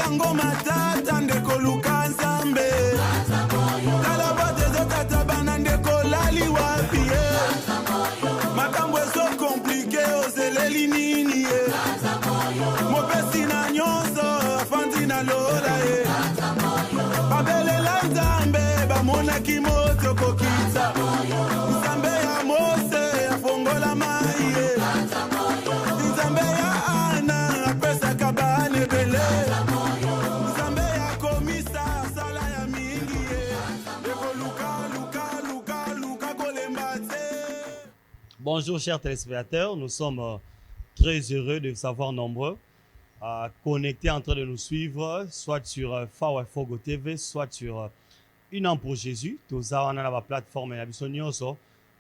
yango matata ndeko luka nzambe tala bote zotata bana ndeko lali wapi makambo ezo komplike ozeleli nini mopesi na nyonso afandi na lola babelela nzambe bamonaki moto kokitsa nzambe ya mose afongola mai nzambe ya ana apesaka bana ebele nzambe ya komisa sala ya mingi eko luka kolemba te. Bonjour chers téléspectateurs, nous sommes très heureux de vous savoir nombreux connectés en train de nous suivre, soit sur Fawafogo TV, soit sur Une âme pour Jésus. Nous avons la plateforme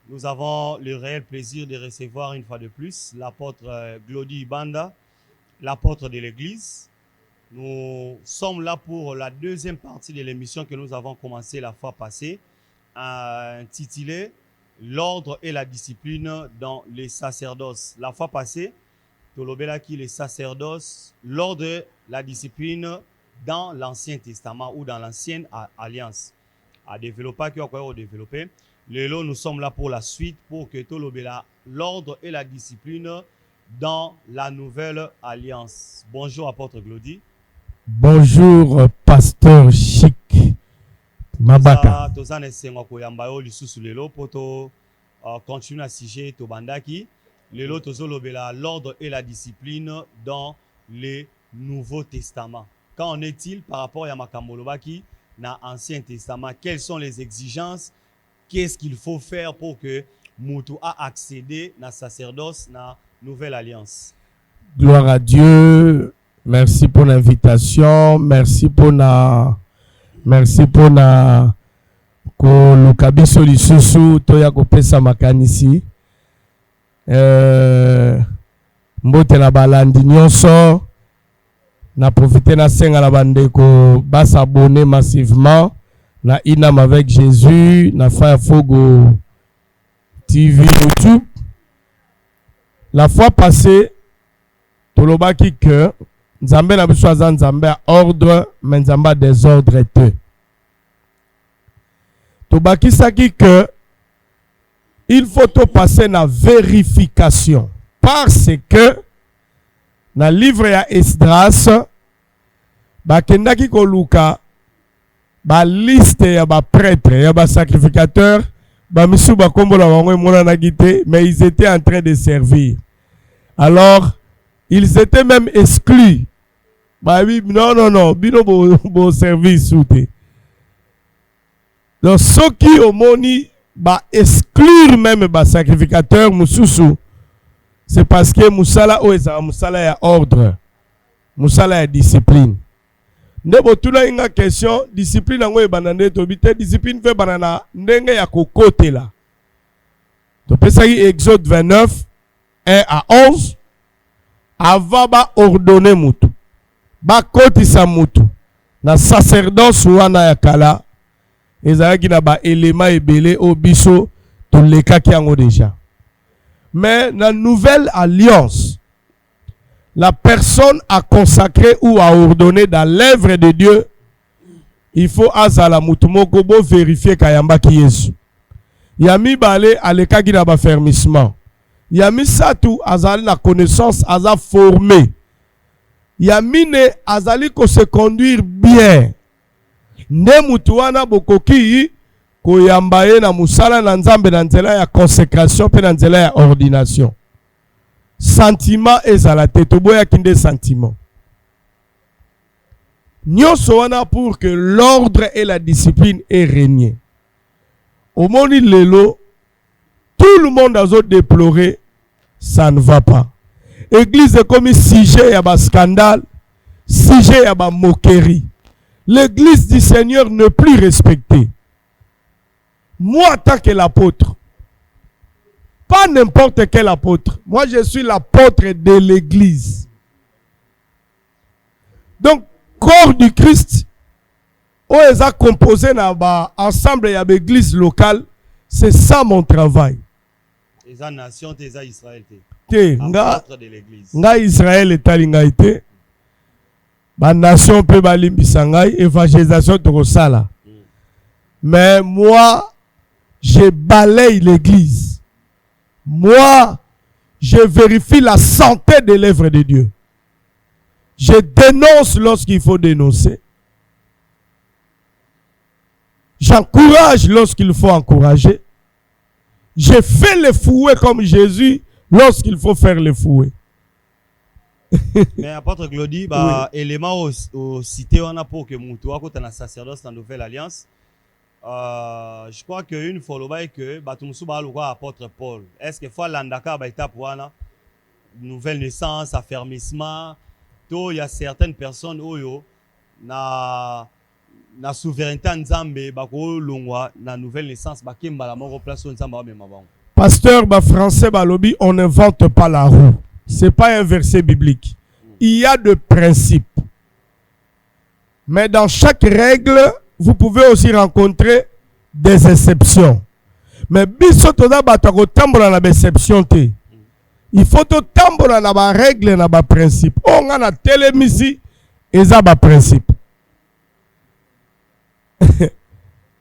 nous avons le réel plaisir de recevoir une fois de plus l'apôtre Glody Ibanda, l'apôtre de l'Église. Nous sommes là pour la deuxième partie de l'émission que nous avons commencé la fois passée, intitulée L'ordre et la discipline dans les sacerdoces. La fois passée, Tolobela qui les sacerdoces, l'ordre et la discipline dans l'Ancien Testament ou dans l'Ancienne Alliance. À développer, qui a développé. Lélo, nous sommes là pour la suite, pour que Tolobela, l'ordre et la discipline dans la Nouvelle Alliance. Bonjour, apôtre Glody. Bonjour, pasteur Chic. Mabaka. Continue à sujet Tobandaki. Lelo tozolobela l'ordre et la discipline dans les Nouveaux Testaments. Qu'en est-il par rapport à Makambolobaki dans l'Ancien Testament? Quelles sont les exigences? Qu'est-ce qu'il faut faire pour que Moutou a accédé à la sacerdoce dans la Nouvelle Alliance? Gloire à Dieu. Merci pour l'invitation. Merci pour ko lukabiso lisusu toya kopesa makanisi mbote na balandi nyonso na profiter na senga na bandeko s'abonner massivement na Inam avec Jésus na Fawafogo TV YouTube. La fois passée tolobaki que Nzambe na biso aza Nzambe a ordre mais Nzambe a désordre te. Tobakisaki que il faut to passer na vérification parce que na livre ya Esdras bakendaki koluka ba liste ya ba prêtre ya ba sacrificateur ba misu ba kombola bango mona na gite mais ils étaient en train de servir. Alors ils étaient même exclus. Bah oui, non, bino bo service outé. Donc ceux qui ont moni ba exclure même ba sacrificateur mususu, c'est parce que musala oeza musala ya ordre, musala ya discipline. Ndebo tuna inga question discipline ngo ebanande to bité discipline fait banana ndenge ya kokotela. To pesa Exode 29 1 à 11 avant ba ordonner mutu. Ba kotisa mutu na sacerdoce wana ya kala. Ezalaki na ba élément ebele obiso to lekaki yango déjà. Mais la nouvelle alliance, la personne a consacré ou a ordonné dans l'œuvre de Dieu, il faut azala mutumoko bo vérifier kayamba ki Yesu. Yami bale alekaki na ba fermissement. Yami satu azali na connaissance aza formé. Yamine azali ko se conduire bien. Nde mutu wana bokoki koyamba ye na musala na Nzambe na nzela ya consécration pe na nzela ya ordination. Sentiment ezala te toboya kinde sentiment. Nyonso wana pour que l'ordre et la discipline aient régné. Au moni lelo, tout le monde a déploré, ça ne va pas. Église est comme sujet à bas scandale, sujet à bas moquerie. L'église du Seigneur n'est plus respectée. Moi, en tant que l'apôtre, pas n'importe quel apôtre. Moi, je suis l'apôtre de l'église. Donc, corps du Christ, où ils ont composé ensemble il y a l'église locale, c'est ça mon travail. Les nations, les Israël. Nga Israël est alingaité. ba nation pe balimbisa ngai évangélisation tokosala. Mais moi je balaye l'église. Moi je vérifie la santé de l'œuvre de Dieu. Je dénonce lorsqu'il faut dénoncer. J'encourage lorsqu'il faut encourager. Je fais le fouet comme Jésus lorsqu'il faut faire le fouet. Mais apôtre Glody, bah élément au cité on a pour que Moutoua quand on a sacerdoce dans la Nouvelle Alliance. Je crois que une fois le que Batumusu ba le apôtre Paul. Est-ce que fois l'andaka ba étape wana nouvelle naissance, affermissement, il y a certaines personnes oyo na souveraineté nzambe bako longwa na nouvelle naissance ba kemba la moko place nzamba ba mema bango. Pasteur ba français ba lobi on n'invente pas la roue. C'est pas un verset biblique. Il y a de principes. Mais dans chaque règle, vous pouvez aussi rencontrer des exceptions. Mais biso toda batako tambola na exception te. Il faut to tambola na ba règle na ba principe. On a na telemisi eza ba principe.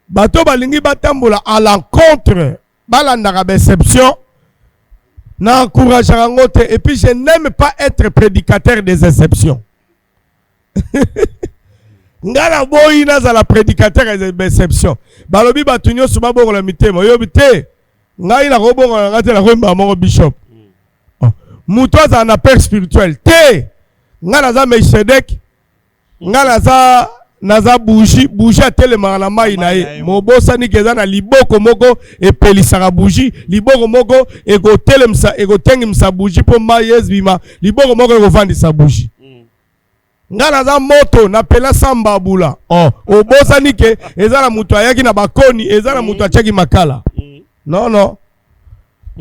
Bato balingi batambola à l'encontre balanda ba exception. N'encourage et puis je n'aime pas être prédicateur des exceptions. Ngala boyi naza la prédicateur des exceptions. Balobi batunyo suba bongo la mitema yobite. Ngai la robongo ngate la romba mon bishop. Muto za na père spirituel te. Ngala za Melchizedek. Ngala za naza bougie atelema na mai na ye mobosa ni keza na liboko moko epelisaka bougie liboko moko ekotelemsa ekotengimsa bougie po mai ezbima liboko moko ekovandisa bougie nga naza moto na pela samba bula obosa ni ke eza na mutu ayaki na bakoni eza na mutu acheki makala non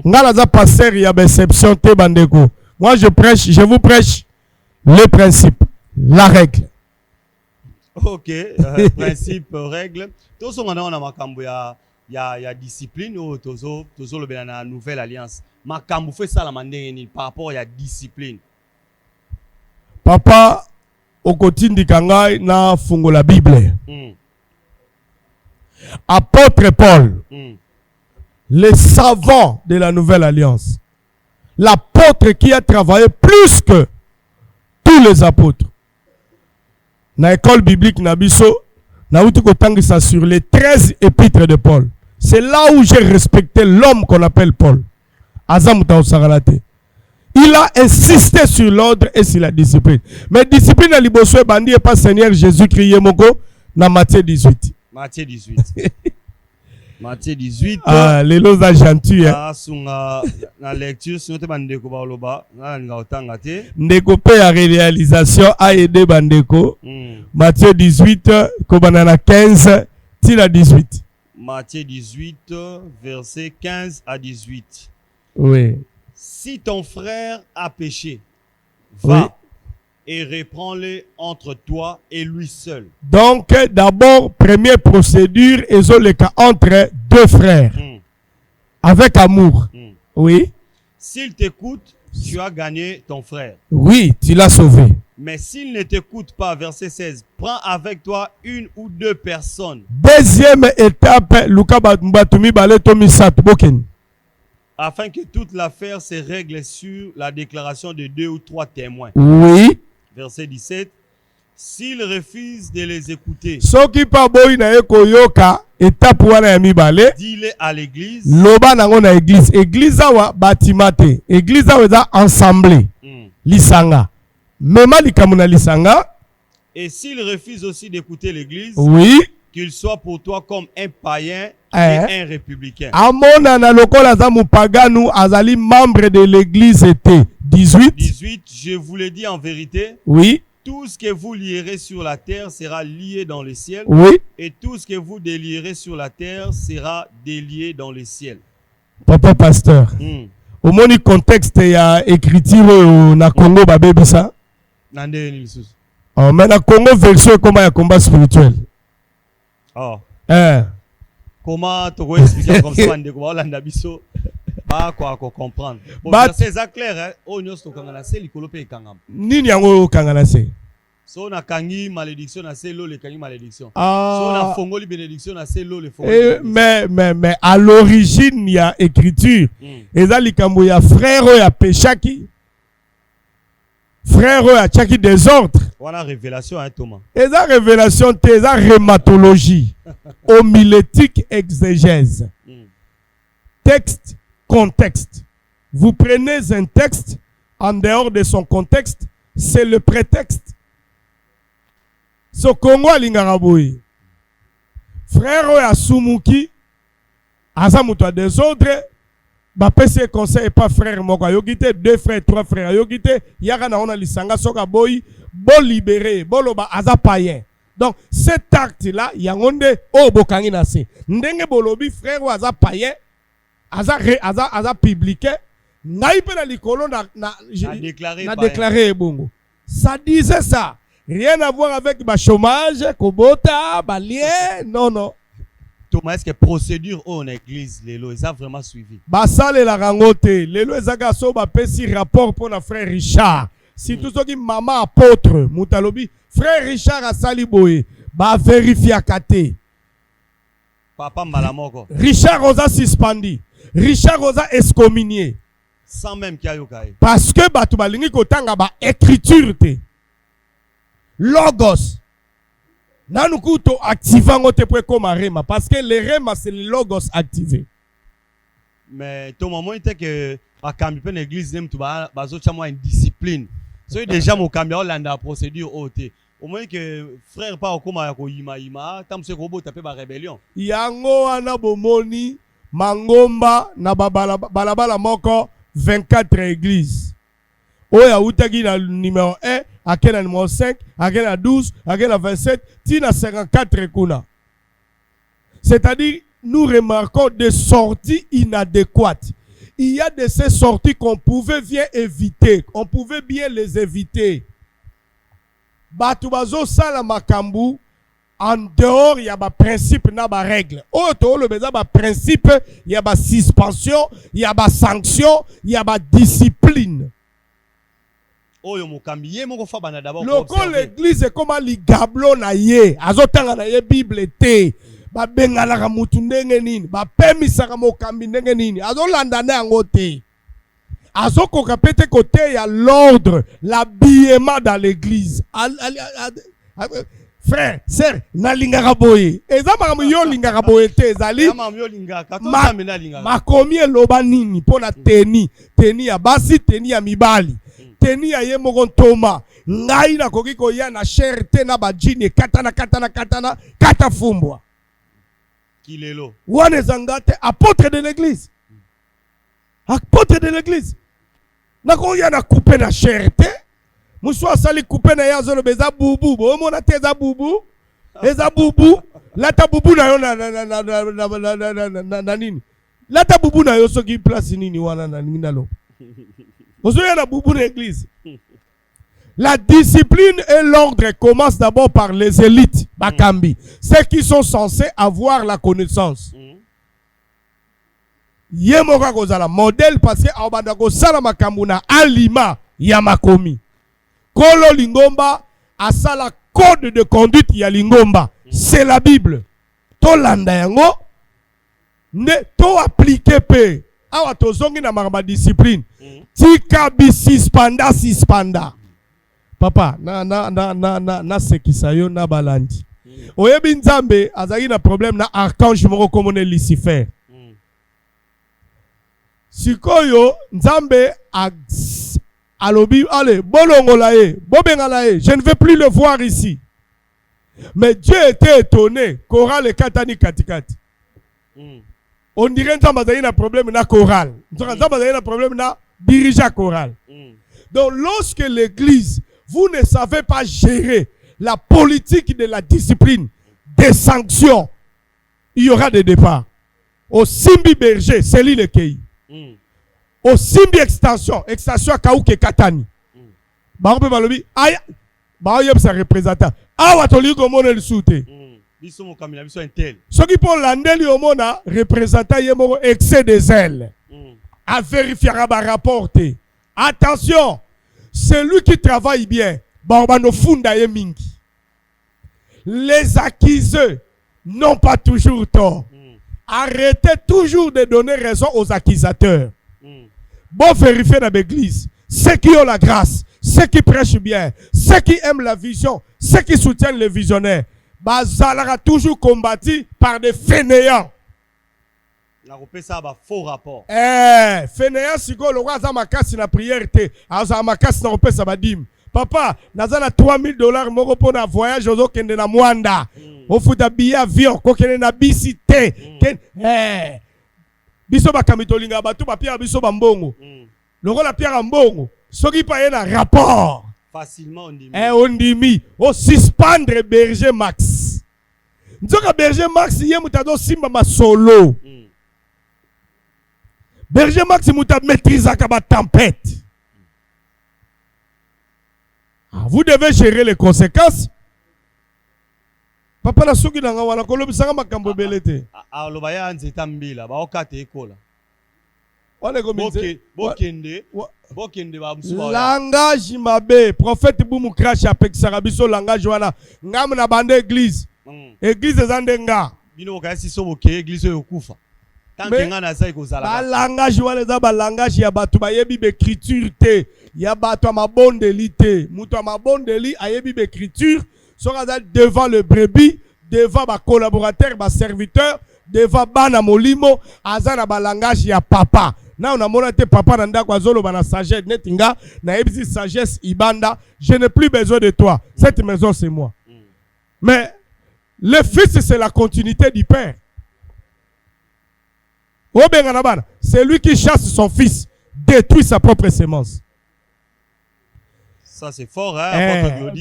nga naza pasteur ya exception te bandeko. Moi je vous prêche le principe, la règle. Ok, principe, règle. Tout ce qu'on a en makambo ya discipline ou tozo le bien na nouvelle alliance. Makambo fait ça la mandeni par rapport à la discipline. Papa okotindi kangai na fungo la Bible. Apôtre Paul, le savant de la nouvelle alliance, l'apôtre qui a travaillé plus que tous les apôtres. Na école biblique nabiso na uti kotangisa sur les 13 épîtres de Paul. C'est là où j'ai respecté l'homme qu'on appelle Paul. Azamuta osagalate. Il a insisté sur l'ordre et sur la discipline. Mais discipline à liboso bandi et pas Seigneur Jésus-Christ yemoko na Matthieu 18. Matthieu 18. Matthieu 18. Ah, les lots gentil. Na lecture sur te bandeko ba loba na nga otanga te. Ndeko pe ya réalisation a aidé bandeko. Matthieu 18 kobanana 15 tila 18. Matthieu 18 verset 15 à 18. Oui. Si ton frère a péché, va et reprends-le entre toi et lui seul. Donc, d'abord, première procédure, le cas entre deux frères. Avec amour. Oui. S'il t'écoute, tu as gagné ton frère. Oui, tu l'as sauvé. Mais s'il ne t'écoute pas, verset 16, prends avec toi une ou deux personnes. Deuxième étape, Luka Batumi Bale Tomi Satboken. Afin que toute l'affaire se règle sur la déclaration de 2 ou 3 témoins. Oui. Verset 17. S'il refuse de les écouter, soki pa boyi na ekoyoka étape wana ya mibale, dis-le à l'église. Loba nango na église. Église awa batimate. Église awa eza ensemble. Lisanga. Mema likamuna lisanga. Et s'il refuse aussi d'écouter l'église, oui, qu'il soit pour toi comme un païen et un républicain. Amona na lokola za mupaganu azali membre de l'église était 18. 18, je vous le dis en vérité. Oui. Tout ce que vous lierez sur la terre sera lié dans le ciel. Oui. Et tout ce que vous délierez sur la terre sera délié dans le ciel. Papa pasteur. Au moni contexte ya écriture na Congo babebisa. Nande ni lisusu. Oh, mais na Congo version comment ya combat spirituel. Oh. Comment tu peux expliquer comme ça ndeko ba landa biso ba quoi comprendre. Bon, c'est ça clair hein. O nyos to kangana se likolo pe kangam. Nini yango kangana se? So on a kangi malédiction, na c'est l'eau le kangi malédiction. Ah. So on a fongoli bénédiction, na c'est l'eau le fongoli. Mais à l'origine, il y a écriture. Et ça, il y a frère, il y a péchaki. Frère, il y a tchaki désordre. On a révélation, hein, Thomas. Et ça, révélation, c'est ça, rhématologie. Homilétique exégèse. Texte, contexte. Vous prenez un texte, en dehors de son contexte, c'est le prétexte. So Congo alingaraboui. Frère ya Sumuki, aza muto a désordre, ba pese conseil pas frère moko. Yogite 2 frères, 3 frères. Yogite yaka na ona lisanga soka boy, bo libéré, bo loba aza païen. Donc cet acte là, yangonde o bokangi na se. Ndenge bolobi frère ou aza païen, aza publicain, ngai pe na likolo na déclaré bongo. Ça disait ça. Rien à voir avec le chômage, Kobota, Balien, non. Thomas, est-ce que procédure en église, Lélo, ils ont vraiment suivi? Basal et la rangote, Lélo et Zagaso, si rapport pour notre frère Richard. Si tout ce qui maman apôtre, Moutalobi, frère Richard a saliboé, vérifier à Kate. Papa Malamoko. Richard Rosa suspendu. Richard Rosa excommunié. Sans même qu'il y ait. Parce que Batubalingi Kotanga ba écriture te. Logos. Nanukuto activant te pour comme rema parce que le rema c'est le logos activé. Mais ton moment était que à camper l'église nem tu vas une discipline. So déjà mon camion landa procédure haute. Au moins que frère pas au comment ko ima tant ce robot taper ba rébellion. Yango ana bomoni mangomba na balabala moko 24 églises. Oya utagi na numéro 1, aké na numéro 5, aké na 12, aké na 27, tina 54 kuna. C'est-à-dire, nous remarquons des sorties inadéquates. Il y a de ces sorties qu'on pouvait bien éviter. On pouvait bien les éviter. Batubazo sala makambu, en dehors, il y a des principes, il y a des règles. Autour, il y a des principes, il y a des suspensions, il y a des sanctions, il y a des disciplines. Loko l'église est comme li gablo na ye azotanga na ye bible te ba bengala ka mutu ndenge nini ba pemisaka mokambi ndenge nini azolanda na yango te azokoka pete côté ya l'ordre l'habillement dans l'église frère sœur na lingaka boye eza makambo yo lingaka boye te ezali makomi eloba nini mpona teni ya basi teni ya mibali teni ya ye moko ntoma ngai na koki koya na cherté na bajini katana kata fumbwa kilelo wana zangate apôtre de l'église na koya na couper na cherté muswa sali couper na yazolo beza bubu bo mona teza bubu eza bubu lata bubu na yo na nini lata bubu na yo soki place nini wana na ngindalo. La discipline et l'ordre commencent d'abord par les élites, Bakambi, ceux qui sont censés avoir la connaissance. Yemoka kozala modèle parce que abandako sala makambu na alima ya makomi. Kolo lingomba asala code de conduite ya lingomba, c'est la Bible. To landa yango ne to appliquer pe. Awa tozongi na maraba discipline. Tika bi sispanda. Papa, na sekisa yo na balandi. Oyebi nzambe azali na problème na archange moko komone Lucifer. Sikoyo nzambe alobi allez bolongola ye, bobengala ye. Je ne veux plus le voir ici. Mais Dieu était étonné. Chorale katani katikati. On dirait que nous avons un problème na chorale. Nous avons un problème na dirigeant chorale. Donc lorsque l'église, vous ne savez pas gérer la politique de la discipline, des sanctions, il y aura des départs. Au Simbi Berger, c'est lui le Kei. Au Simbi Extension à Kaouke Katani. Barope Balobi, aïe, Barope sa représentant. Ah, Watoli Gomone le soute. Ce qui pour l'andel yomona représentant yemoro excès de zèle. À vérifier à rapporter. Attention, celui qui travaille bien, Barbano funda ye mingi. Les accusés n'ont pas toujours tort. Arrêtez toujours de donner raison aux accusateurs. Bon, vérifiez dans l'église. Ceux qui ont la grâce, ceux qui prêchent bien, ceux qui aiment la vision, ceux qui soutiennent les visionnaires, Bazalara toujours combattu par des fainéants. Ça va faux rapport. Fainéant, si go le roi Zamakasi na prière te, Zamakasi na repé ça va dim. Papa, nazana $3,000 moko pour na voyage ozo kende na Mwanda. O futa billet avion ko kende na bisite. Biso ba kamitolinga batu ba pierre biso ba mbongo. Loko la pierre mbongo, soki pa ye na rapport. Facilement on dit. On dit o suspendre Berger Max. Nzoka Berger Max ye mutado simba ma solo. Berger Max muta maîtrise à la tempête. Vous devez gérer les conséquences. Papa la souki na wana kolobi sanga makambo belete. Alobaya nzeta mbila ba okate ekola. Ole kominze. Bokende ba msuba. Langage mabe, prophète Boumou crash apek sarabiso langage wana. Ngam na bande église. Église zandenga. Bino kasi so boke église yo kufa. Ba langage wana za ba langage ya batu ba yebi écriture te. Ya batu ma bondeli te. Mutu ma bondeli ayebi écriture. Sera devant le brebis, devant ma collaborateur, ma serviteur, devant bana molimo, azana ba langage ya papa. Na on a monté papa nanda kwa zolo bana sagesse netinga, na ebisi sagesse ibanda, je n'ai plus besoin de toi. Cette maison c'est moi. Mais le fils c'est la continuité du père. C'est lui qui chasse son fils, détruit sa propre sémence. Ça c'est fort, hein,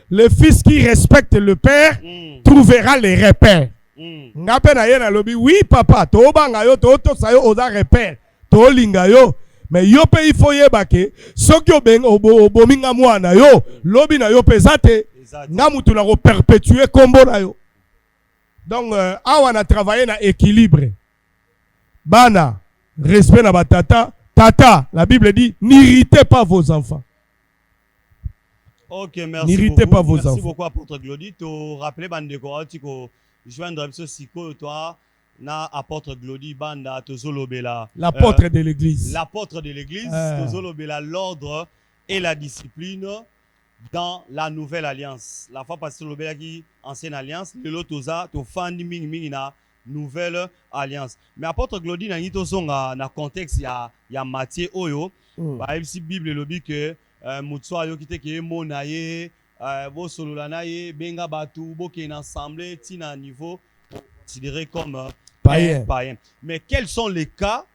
le fils qui respecte le père trouvera les repères. Oui, papa, oza repère. Mais yo pe il faut yebake, sokyo ben obominga mwana yo, lobi na yo pesate, ngamutu na perpétuer kombo na yo. Donc, on a travaillé dans l'équilibre. Bana, respect na batata. Tata, la Bible dit, n'irritez pas vos enfants. Ok, merci. N'irritez pas vos enfants. Merci beaucoup, apôtre Glody. Tu rappelé, Bandeko, tu joindre ce psycho, toi, na apôtre Glody, Banda, Tozolobela. L'apôtre de l'église. L'apôtre de l'église, Tozolobela, l'ordre et la discipline dans la nouvelle alliance. La fois passée, l'obéla qui ancienne alliance, le lotoza, to fandi ming na nouvelle alliance. Mais apôtre Glody na nito songa na contexte ya Matthieu oyo, ba MC Bible lobi que mutsoa yo kite ke mona ye, bo solola na ye, benga batu, bo ke ensemble tina niveau considéré comme païen. Mais quels sont les cas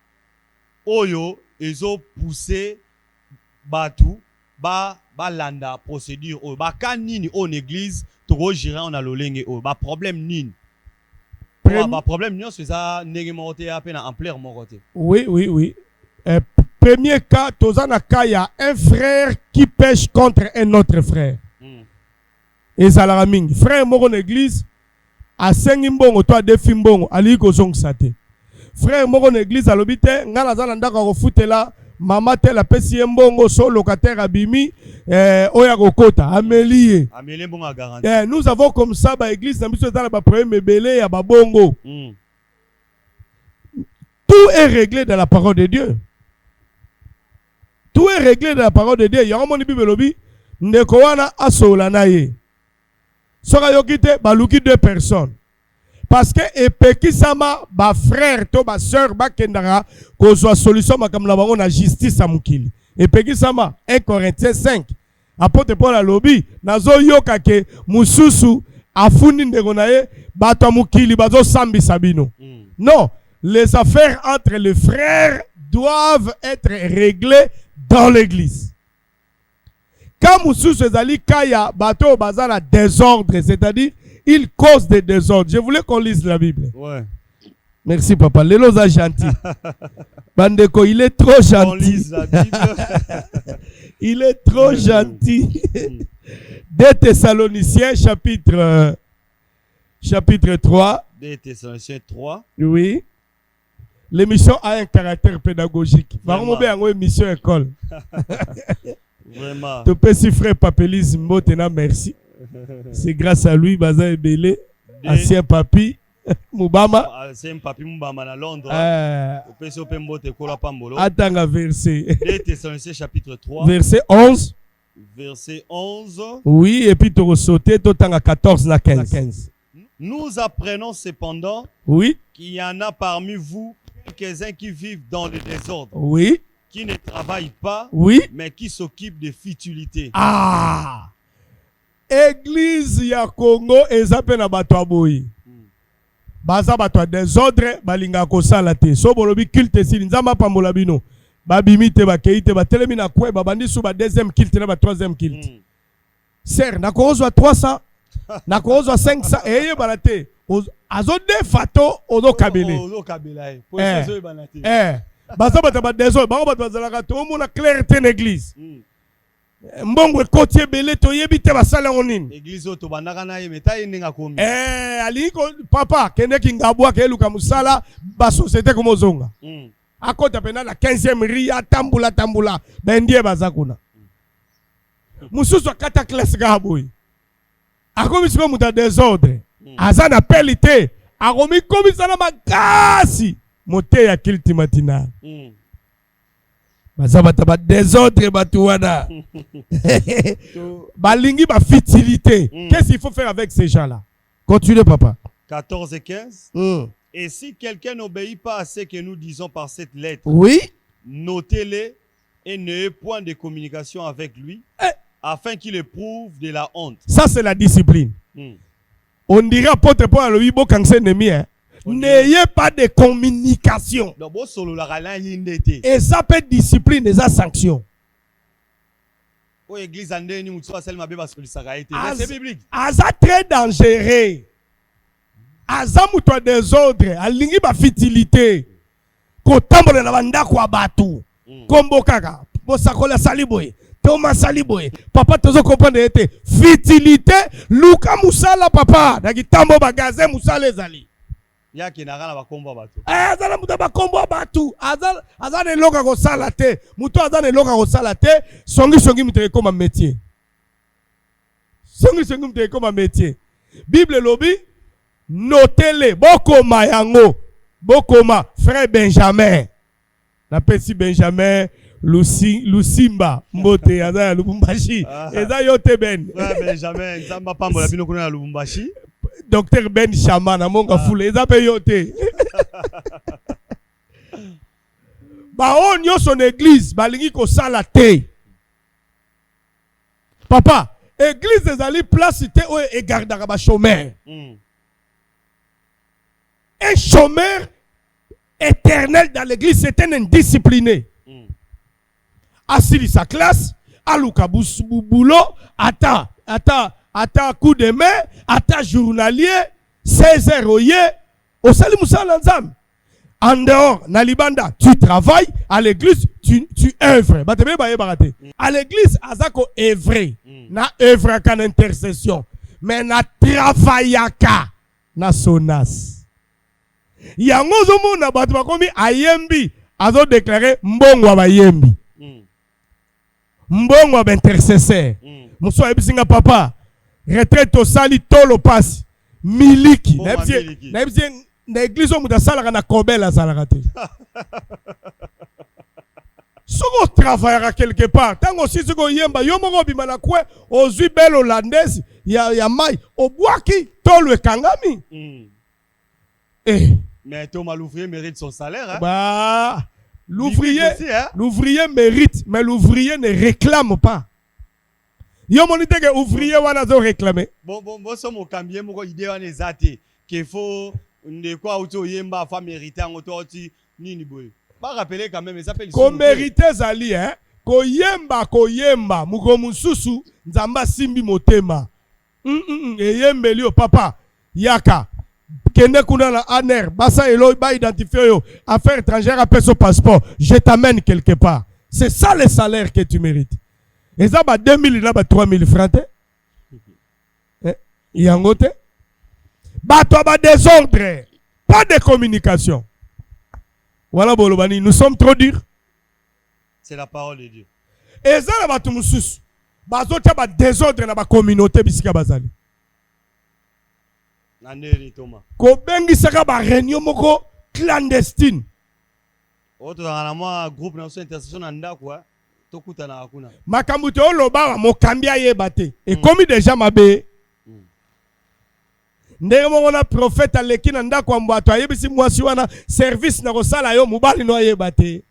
oyo ezo poussé batu ba landa procédure o ba kanini en église to gérer on a lolenge o ba problème nini ba problème nini c'est ça négemoté à peine en plein moroté. Oui. Premier cas tozana ka ya un frère qui pêche contre un autre frère. Et ça la mingi frère moko en église a sengi mbongo to a defi mbongo ali ko zongisa te. Frère moko en église alobite ngala zana ndaka ko futela Maman tel a pesi mbongo so locataire abimi oya kokota amelie. Nous avons comme ça ba église na biso dans ba premier belé ya ba bongo. Tout est réglé dans la parole de Dieu. Tout est réglé dans la parole de Dieu. Ya moni Bible lobi ndeko wana asola na ye. Soka yokite ba luki deux personnes. Parce que epeki sama ba frère to ba sœur ba kendara ko zo solution makamla bango na justice amukili. Epeki sama 1 Corinthiens 5. Apôtre Paul a lobi nazo yoka ke mususu afundi ndeko na ye bato amukili bazo sambi sabino. Non, les affaires entre les frères doivent être réglées dans l'église. Quand mususu ezali kaya bato bazala désordre, c'est-à-dire il cause des désordres. Je voulais qu'on lise la Bible. Ouais. Merci papa. Lélo est gentil. Bandeko, il est trop gentil. On lise la Bible. Il est trop gentil. 2 Thessaloniciens chapitre 3. 2 Thessaloniciens 3. Oui. L'émission a un caractère pédagogique. Vraiment bien une émission école. Vraiment. Tu peux si frère Papelis Mbotena, merci. C'est grâce à lui, Baza Ebele, ancien papi, Mubama. C'est un papi Mubama à Londres. Attends verset. 2 Thessaloniciens chapitre 3. Verset 11. Verset 11. Oui, et puis tu vas sauter tout à 14 à 15. Nous apprenons cependant oui. qu'il y en a parmi vous quelques-uns qui vivent dans le désordre. Oui. Qui ne travaillent pas, oui. mais qui s'occupent de futilité. Ah! Église ya Congo ezape na bato aboyi. Baza bato désordre balinga kosala te. So bolobi culte sili nzamba pambola bino. Babimi te bakei te batelemi na kwe babandi su ba deuxième culte na ba troisième culte. Ser na kozwa 300 na kozwa 500 eye balate. Azo de fato ozo kabele. Ozo kabela. Baza bato ba désordre ba bato bazalaka to mona clarté na église. Mbongo kotie belé to yebite basala onini. Église to banaka na ye meta yenga komi. Aliko papa kende kingabwa ke luka musala ba société comme ozonga. Akota pena la 15e ria tambula bendie bazakuna. Mususu akata classe gaboy. Akomi siko muta désordre. Azana pelité. Akomi komi sana makasi. Mote ya kilti matinal. Bazabata ba désordre batuana. Balingi ba futilité. Qu'est-ce qu'il faut faire avec ces gens-là? Continuez papa. 14 et 15. Et si quelqu'un n'obéit pas à ce que nous disons par cette lettre, oui, notez-les et n'ayez point de communication avec lui, afin qu'il éprouve de la honte. Ça c'est la discipline. On dirait apôtre Paul à l'oïbo quand c'est ennemi. N'ayez pas de communication. Et ça peut être discipline, et ça sanction. C'est très dangereux. Azamuto désordre, alingi ba futilité. Ko tambole na banda kwa batu. Kombo kaka, bosakola saliboye. Thomas saliboye. Papa tozo comprendre ete futilité, luka musala papa, na kitambo bagaze musala ezali. Yaki na kana bakombo batu. Azala muta bakombo batu. Azala loka ko sala te. Muto azala loka ko sala te, songi muteke comme métier. Songi muteke comme métier. Bible lobi notez-les, bokoma yango, bokoma, frère Benjamin. La petit Benjamin, Lusimba, Mbote, Aza Lubumbashi, Eza yote Ben. Frère Benjamin, Zamba Pambo, la Pinokuna à Lubumbashi. Docteur Ben Chaman, Amonga Foule, Eza Peyote. Ba on yo son église, balingi ko sala te. Papa, église ezali place te o e gardaka ba chômeur. Un chômeur éternel dans l'église, c'est un indiscipliné. Assili sa classe, aluka boulot, ata coup de main, ata journalier, 16 heures oye, au sali musala nzam. En dehors, na libanda, tu travailles, à l'église, tu œuvres. À l'église, azako œuvre. Na œuvre qu'en intercession. Mais na travaillaka, na sonas. Yango zomo na batu bakomi ayembi azo déclarer mbongo bayembi. Mbongo ba intercesseur. Muso abisinga papa retraite au sali tolo pass miliki. Na ebisi na église o muta sala na kobela sala te. Soko travaillera quelque part. Tango sisi ko yemba yo moko bima na kwe ozui bel hollandaise ya mai obwaki tolo ekangami. Mais Thomas l'ouvrier mérite son salaire. Hein? Bah, l'ouvrier mérite, mais l'ouvrier ne réclame pas. Yo monite que ouvrier wana zo réclamer. Bon, so mo kambie moko idée wana ezate qu'il faut ne quoi auto yemba fa mériter en auto nini boy. Ba rappeler quand même ça s'appelle ko mériter zali hein. Ko yemba muko mususu nzamba simbi motema. Yembeli o papa yaka. Kende kuna na aner basa elo ba identifier yo affaires étrangères appelle son passeport, je t'amène quelque part. C'est ça le salaire que tu mérites. Et ça ba 2000 là ba 3000 francs. Yango te ba toi ba désordre, pas de communication. Voilà bolobani, nous sommes trop durs. C'est la parole de Dieu. eza na bato mususu bazotia ba désordre na ba communauté bisika bazali. Nandeli Thomas. Kobengisaka ba réunion moko clandestine. Oto na moi groupe na so intercession na ndakwa tokuta na hakuna. Makambo te oloba wa mokambi ayeba te. Ekomi déjà mabe. Ndenge moko na prophète aleki na ndako mbato ayebisi mwasi wana service na kosala yo mobali no ayeba te.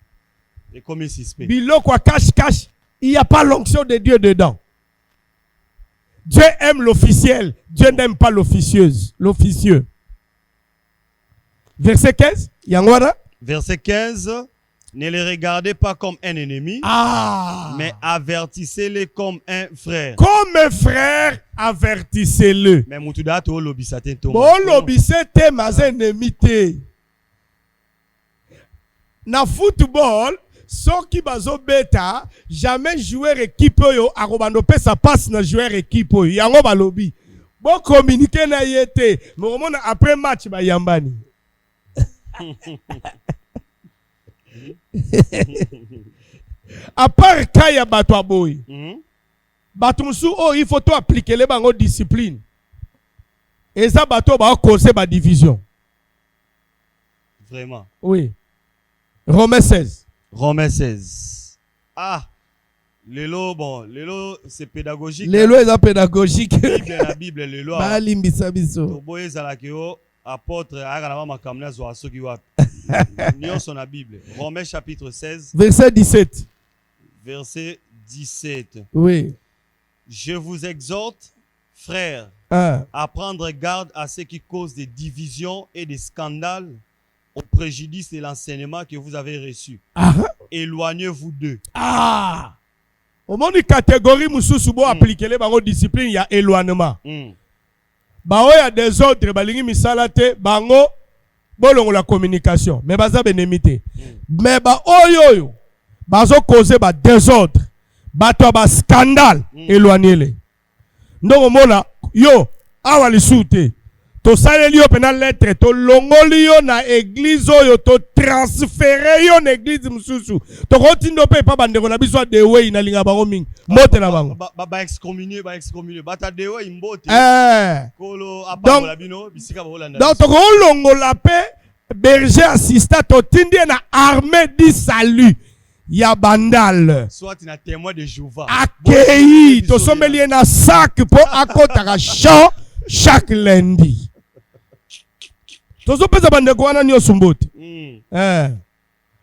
Ekomi suspect. Biloko a cache. Il n'y a pas l'onction de Dieu dedans. Dieu aime l'officiel. Dieu n'aime pas l'officieuse. L'officieux. Verset 15. Yangwara. Verset 15. Ne les regardez pas comme un ennemi, mais avertissez-les comme un frère. Comme un frère, avertissez-le. Mais mutuda to lobisate to. Bon lobisate mas ennemi te. Na football, soki bazo beta, jamais joueur équipe yo akobando pesa passe na joueur équipe yo. Yango ba lobby. Bon communiquer na yete. Mais au moins après match ba yambani. À part kaya bato aboy. Bato musu oh il faut to appliquer les bango discipline. Et ça bato ba causer ba division. Vraiment. Oui. Romains 16. Romains 16. Ah. Lelo bon, lelo c'est pédagogique. Lelo est pédagogique. La Bible lelo. Ba limbisa biso. To boye za la keo apôtre aka na makamna zo asoki wapi. Nion son la Bible. Romains chapitre 16. Verset 17. Verset 17. Oui. Je vous exhorte, frères, à prendre garde à ce qui cause des divisions et des scandales au préjudice de l'enseignement que vous avez reçu. Éloignez-vous d'eux. Au monde de catégorie, mususu bo appliquer les bango discipline, il y a éloignement. Bao ya des autres, balingi misalate, bango, bolongo la communication. Mais baza benemite. Mais ba oyo, bazo causer ba désordre. Bato ba scandale, éloignez-les. Ndongo mona, yo, awa li soute. To saleli yo pena lettre, to longoli yo na église yo, to transférer yo na église mususu. To kotindo pe pa bandeko na biso de way na linga bango mingi. Mote na bango. Ba excommunier. Bata de way mbote. Kolo apabola bino, bisika ba Holanda. Donc to longola pe berger assistant to tindi na armée du salut. Ya bandal. Soit na témoin de Jéhovah. Accueilli. To sommelier na sac pour akotaka champ chaque lundi. Tozo pesa bandeko wana nyo sumbote.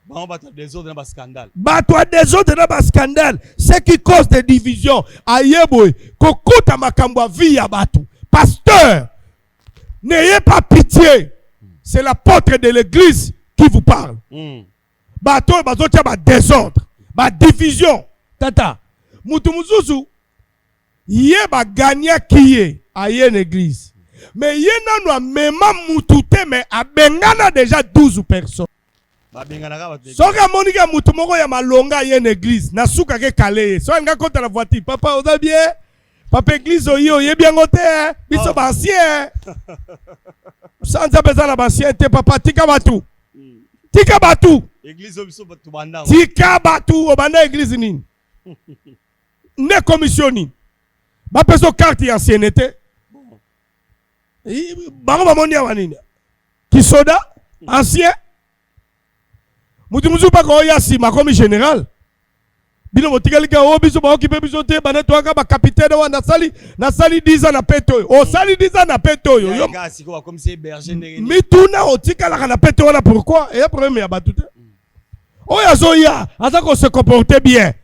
Bon, bato des autres dans bas scandale. Bato des autres dans bas scandale. Ce qui cause des divisions. Ayeboy, kokota makambo vie ya bato. Pasteur, n'ayez pas pitié. C'est l'apôtre de l'église qui vous parle. Bato bazotia ba désordre, ba division. Tata, mutu muzuzu ye ba gagner kiye aye l'église. Mais ye nanu mema mutute mais abengana déjà 12 personnes. Ba bengana ka ba. Soka monika mutu moko ya malonga ye l'église, na suka ke kale. So nga kota la voiture, papa oza bien. Papa église oyo ye bien ngote, biso ba ancien. Sanza bezana ba ancien te papa tika batu. Tika batu. Église obiso batu banda. Tika batu obanda église nini. Ne commissioni. Ba peso carte ancienneté. Bango ba moni awanini. Kisoda ancien. Mutu musu pa ko ya si ma comme général. Bino motikali ka obiso ba okipe biso te bana to aka ba capitaine wa na sali 10 ans na peto. O sali 10 ans na peto yo. Yo ga siko comme c'est berger ndenge. Mituna otikala na peto wana pourquoi? Et problème ya batute. Oya zoya, azako se comporter bien.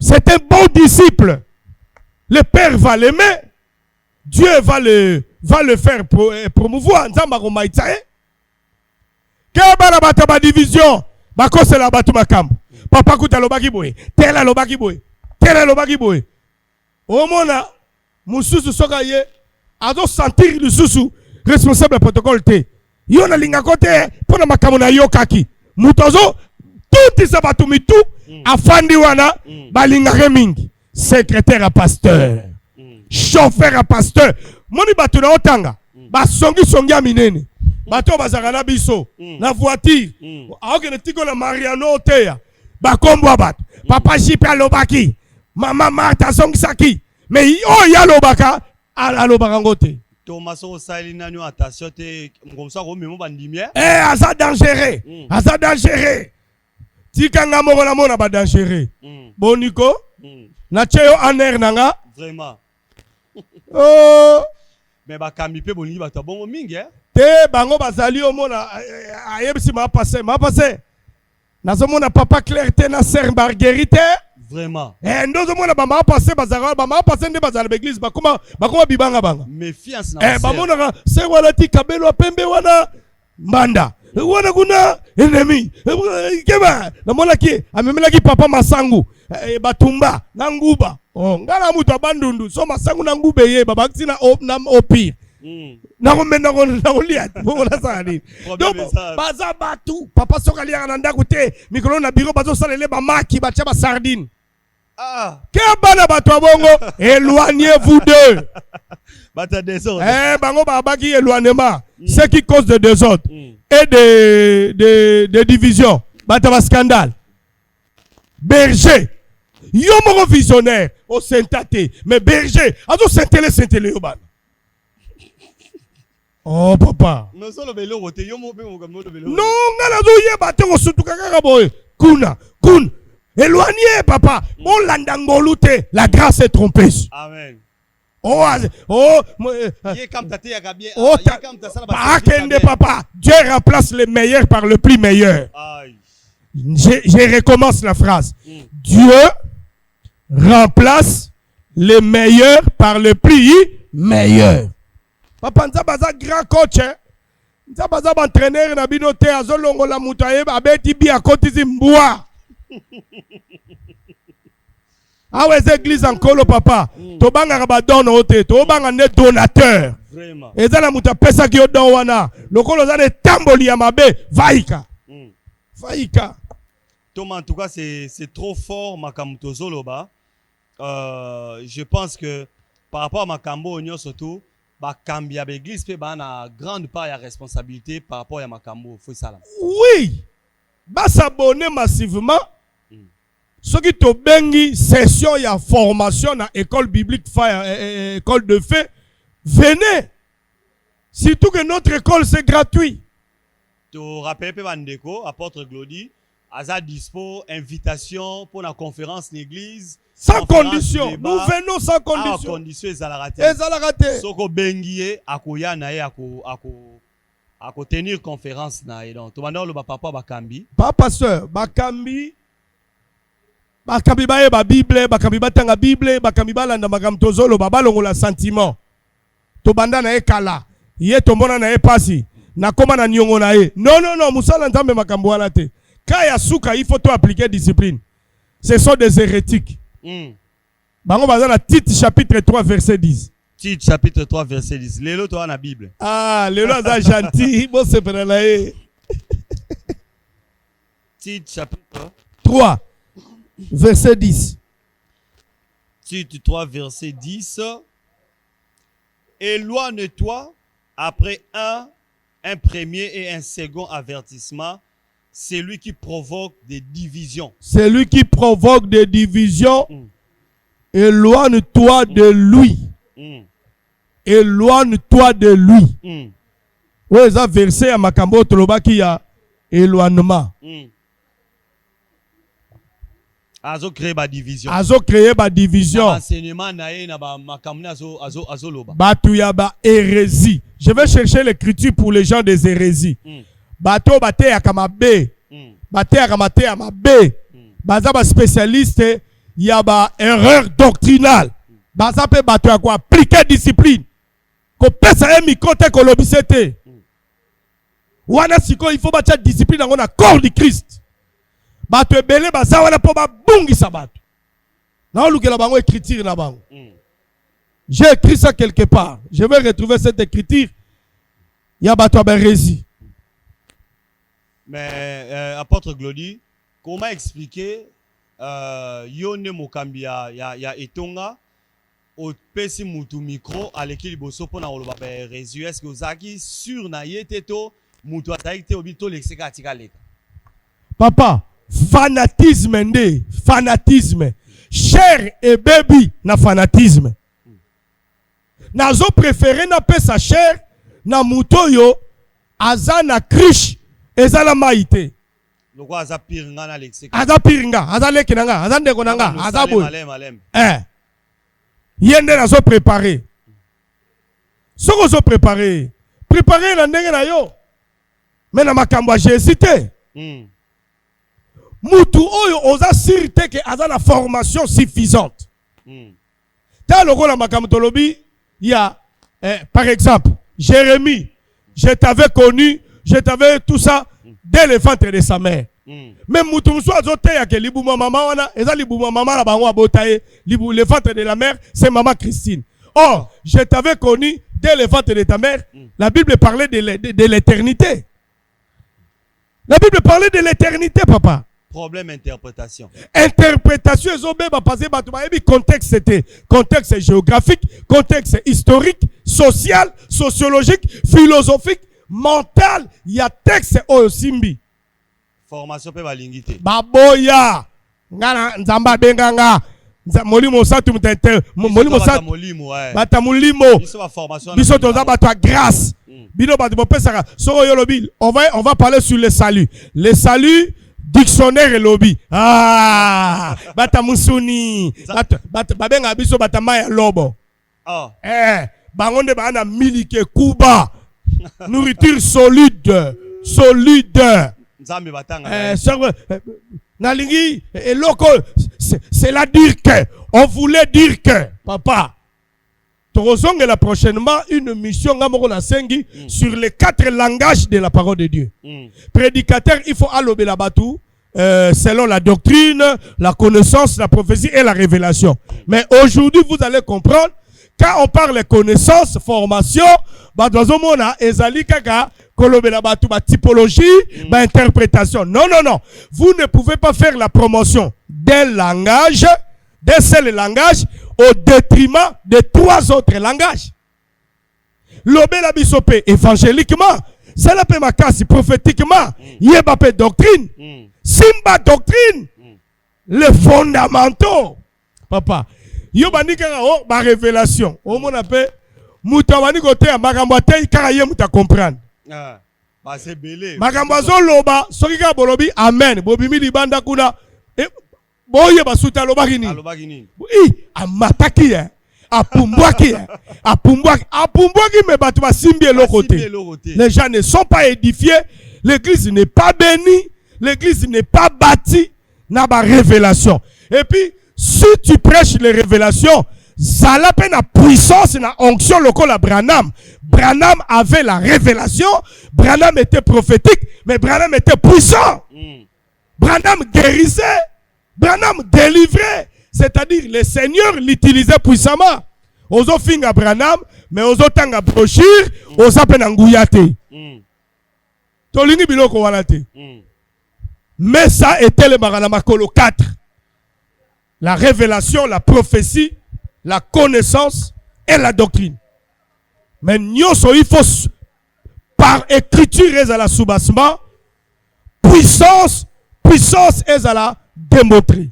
C'est un bon disciple. Le Père va l'aimer. Dieu va le faire promouvoir. Nzamba komaitsa e. Ke bana bata ba division, ba kosela batu makambo. Papa kuta lobaki boy, tela lobaki boy. Omona mususu soka ye, azo sentir lususu responsable protocole te. Yo na linga kote pona makambo na yo kaki. Mutozo tout isa batu mitu afandi wana balingake mingi. Secrétaire à pasteur. Chauffeur à pasteur. Moni batu na otanga. Ba songi ya minene. Bato bazaka na biso na voiture. Aoke ne tiko na Mariano oteya. bakombo bato papa jipe alobaki mama Martha zongisaki mais oyo alobaka alobaka ngo te. Thomas osali nanu attention te ngomsa ko memo bandimie. Aza dangereux. Aza dangereux. Tikanga moko na mona ba dangereux. Boniko. Na cheyo aner nanga. Vraiment. Oh. Mais ba kambi pe boni ba to bongo mingi Te bango bazali omona ayebisi ma passé. Nazomona papa Claire te na sœur Marguerite. Vraiment. Ndozo mona ba ma passé nde bazala l'église bakoma bibanga banga. Méfiance na. Bamona se wala ti kabelo pembe wana mbanda. Wana kuna ennemi. Keba na mona ki amemelaki papa Masangu batumba na nguba. Oh ngala mutu abandundu so Masangu na ngube ye babakisi na opire. Na komenda ko lia bongo la sali. Donc baza batu papa soka lia na ndako te mikolo na bureau bazo salele ba maki ba tia ba sardine. Que bana batu bongo éloignez-vous d'eux. Bata désordre. Bango babaki éloignement, ce qui cause de désordre et de division. Bata ba scandale. Berger. Yo mo visionnaire au sentate mais berger azo sentele yo bana. Oh papa. Non solo belo rote yo mo pe mo comme belo. Non ngala zo ye ba te ko sutuka kaka boy. Kun. Éloigné papa. On landangolu te la grâce est trompeuse. Amen. Ye kam tate ya kabie. Kam ta sala ba papa. Dieu remplace le meilleur par le plus meilleur. Aïe. Je recommence la phrase. Dieu remplace le meilleur par le plus meilleur. Papa nzabaza grand coach nzabaza entraîneur na bino te azolongola mutu ayeba abeti bi akotisi mbwa. Awe église en kolo papa tobanga ba dono ote tobanga ne donateur. Vraiment. Ezala mutu pesa ki odon wana lokolo za de tamboli ya mabe vaika. Vaika. Thomas, en tout cas c'est trop fort Makamuto Zoloba. Je pense que par rapport à Makambo Onyo surtout bakambi ya l'église pe bana grande part ya responsabilité par rapport à Makambo faut ça là. Oui. Ba s'abonner massivement. Ce qui te bengi session ya formation na école biblique école de fait venez. Surtout que notre école c'est gratuit. Tu rappelles pe bandeko apôtre Glody aza dispo invitation pour la conférence l'église. Sans condition. Nous venons sans condition. Sans condition, ils allaient rater. Ils allaient rater. Soko bengiye akoya na ye ako tenir conférence na ye donc. Tomanda lo ba papa bakambi. Papa pasteur bakambi baye ba Bible, bakambi batanga Bible, bakambi balanda makamto zolo babalongola sentiment. Tobanda na ye kala. Ye tombona na ye pasi. Na koma na nyongo na ye. Non, musala nzambe makambo wana te. Kaya suka il faut to appliquer discipline. Ce sont des hérétiques. Bango bazana Tite chapitre 3 verset 10. Tite chapitre 3 verset 10. Lelo to na Bible. Lelo za gentil, bo se prelaye. Tite chapitre 3 verset 10. Tite 3 verset 10. Éloigne-toi après un premier et un second avertissement. C'est lui qui provoque des divisions. C'est lui qui provoque des divisions. Éloigne-toi de lui. Éloigne-toi de lui. Oui, ça verset à Makambo Toloba qui a éloignement. Azo créé ba division. Azo créé ba division. Enseignement nae na ba makamne azo loba. Batu ya ba hérésie. Je vais chercher l'écriture pour les gens des hérésies. Bato bate ya kama B. Bate ya kama te ya ma B. Baza ba spécialiste ya ba erreur doctrinale. Baza pe bato ya ko appliquer discipline. Ko pesa e micro te ko lobisete. Wana siko il faut bacha discipline ngona corps du Christ. Bato ebele baza wana po ba bungisa bato. Na olukela bango écriture na bango. J'ai écrit ça quelque part. Je vais retrouver cette écriture. Ya bato ba hérésie. Mais apôtre Glody, comment expliquer yone mokambi ya etonga au pesi mutu micro à l'équipe bosso pour na oloba ba hérésie est-ce que ozaki sur na yeteto mutu ataki te obito lexeka atika leta. Papa, fanatisme nde fanatisme cher et baby na fanatisme nazo préféré na pesa cher na mutoyo aza na krish ezala maite loko aza piringa na lexi aza piringa aza leki nanga aza ndeko nanga aza boy yende nazo préparer soko zo préparer la ndenge na yo mais na makambo Jésus te mutu oyo oza sirte ke aza na formation suffisante ta lokola makambo tolobi ya par exemple Jérémie je t'avais connu je t'avais tout ça dès le ventre de sa mère mais mutu musu azote ya ke libuma mama wana eza libuma mama na bango abotaye le ventre de la mère c'est maman Christine. Or je t'avais connu dès le ventre de ta mère. La Bible parlait de l'éternité. La Bible parlait de l'éternité, papa. Problème interprétation. Interprétation, ils ont bien passé contexte, c'était contexte géographique, contexte historique, social, sociologique, philosophique, mental. Il y a texte au Simbi. Formation pe balingité. Baboya, ngana nzamba benganga. Molimo satu mtete molimo satu bata molimo biso toza bato grâce bino bato bopesaka soko yo lobi on va parler sur le salut dictionnaire lobi bata musuni bata babenga biso bata maya lobo bangonde bana milike kuba nourriture solide nzambe batanga Nalingi et loco, c'est la dire que on voulait dire que papa torozonge la prochainement une mission sur les 4 langages de la parole de Dieu. Prédicateur, il faut allober la batou selon la doctrine, la connaissance, la prophétie et la révélation. Mais aujourd'hui, vous allez comprendre quand on parle de connaissance, formation, badwazomona ezali kaka typologie, interprétation. Non. Vous ne pouvez pas faire la promotion d'un seul langage au détriment de 3 autres langages. L'obéla bisopé évangéliquement, c'est la pemakasi prophétiquement, yebapé doctrine, simba doctrine, les fondamentaux. Papa, yobanika ba révélation. Au mon appel, moutawani côté makambote karaye muta comprendre. Bah c'est belé. Makambazo loba sokika bolobi amen. Bobimi libanda kuna boye basuta loba kini. Amataki apumbwaki me batu basimbi côté. Les gens ne sont pas édifiés, l'église n'est pas bénie, l'église n'est pas bâtie na ba révélation. Et puis si tu prêches les révélations, ça la peine à puissance na onction lokola Branham. Branham avait la révélation, Branham était prophétique, mais Branham était puissant. Branham guérissait, Branham délivrait, c'est-à-dire le Seigneur l'utilisait puissamment. Ozo finga Branham, mais ozo tanga brochure, ozo pena nguyate. Tolingi biloko wanate. Mais ça était le Maranamakolo 4. La révélation, la prophétie, la connaissance et la doctrine. Mais nyoso il faut par écriture et à la soubassement puissance est à la démontrer.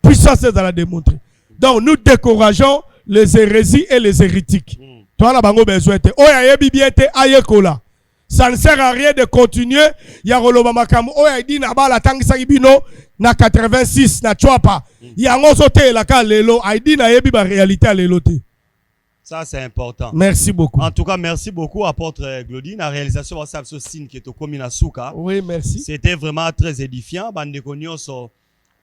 Puissance est à la démontrer. Donc nous décourageons les hérésies et les hérétiques. Toi la bango besoin te oya yebi biete ayekola. Ça ne sert à rien de continuer. Ya roloba makam oya di na bala tangisa bino na 86 na chwapa. Ya ngoso te la ka lelo aidi na yebi ba réalité à lelo te. Ça, c'est important. Merci beaucoup. En tout cas, merci beaucoup, apôtre Glodine. La réalisation de ce signe qui est au Komina Souka. Oui, merci. C'était vraiment très édifiant. Bandeko so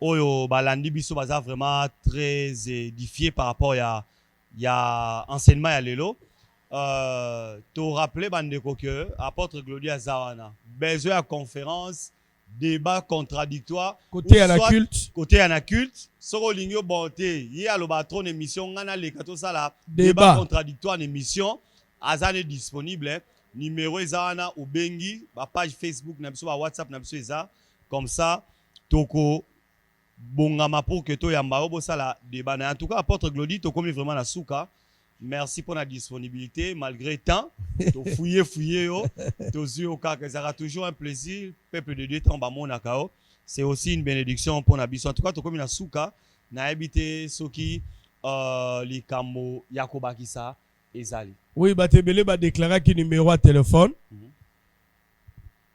oyo balandi biso baza vraiment très édifié par rapport à enseignement à l'élo. Tu rappelé bandeko que apôtre Glodine Zawana besoin à conférence, débat contradictoire côté à la culte. Côté à la culte. Soko lingyo bonté, y a le patron émission ngana le kato sala débat contradictoire émission azane disponible numéro ezana ou bengi ba page Facebook na biso ba WhatsApp na biso eza comme ça toko bongama pour que to yamba obo sala débat. En tout cas apôtre Glody to komi vraiment na souka Merci pour la disponibilité. Malgré temps, fouiller, ça toujours un plaisir. Peuple de Dieu, c'est aussi une bénédiction pour Nabiso. En tout cas, comme souka, na habité soki les camo Yakoba Kisa et Zali. Oui, Batebele va déclarer qu'il numéro de téléphone.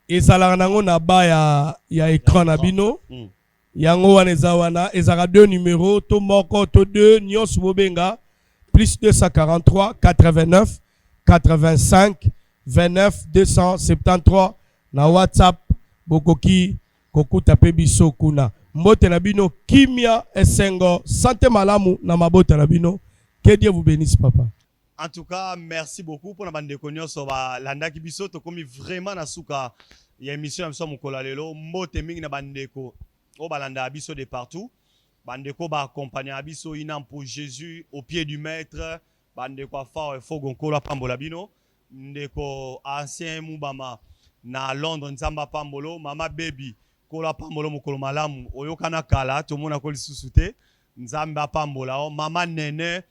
Et ça la rango na ba ya écran na bino. Yango wana ezara deux numéros, to moko to deux nyos bobenga plus 243 89 85 29 273 na WhatsApp bokoki kokuta pe biso kuna. Mbote na bino kimia esengo santé malamu na mabota na bino. Que Dieu vous bénisse papa. En tout cas, merci beaucoup pour la bande de cognos sur l'anda qui biso to komi vraiment na suka ya émission amso mukola lelo mbote mingi na bande ko o balanda abiso de partout. Bande ko ba accompagner abiso inam pour Jésus au pied du maître. Bande ko fa fo gonkola pambola bino. Ndeko ancien mubama na Londres nzamba pambolo mama baby kola pambolo mukolo malamu oyokana kala to mona ko lisusute nzamba pambola o mama nene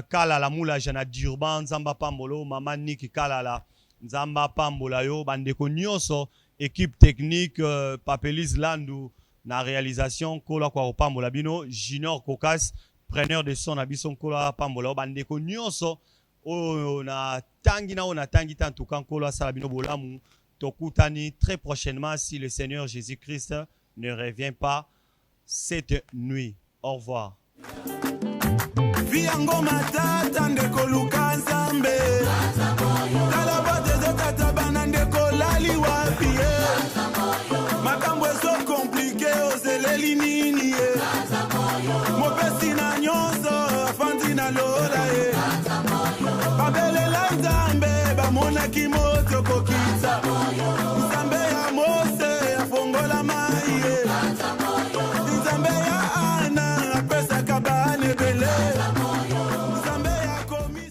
kala la mula jana Durban nzamba pambolo mama Niki kala la nzamba pambola yo bandeko nyonso équipe technique Papelis Landu na réalisation kola kwa pambola bino Junior Kokas preneur de son abison kola pambola bandeko nyonso o na tangi tantu kan kola salabino bolamu tokutani très prochainement si le Seigneur Jésus-Christ ne revient pas cette nuit. Au revoir. Viango matata ndeko luka nzambe Tala bote zotata bana ndeko lali wapie Makambo ezo komplike ozeleli nini Mopesi na nyonso afandi na lola Babelela nzambe bamona kimoto kokisa Nzambe ya Mose afongola mai Nzambe ya Ana apesa kabane bele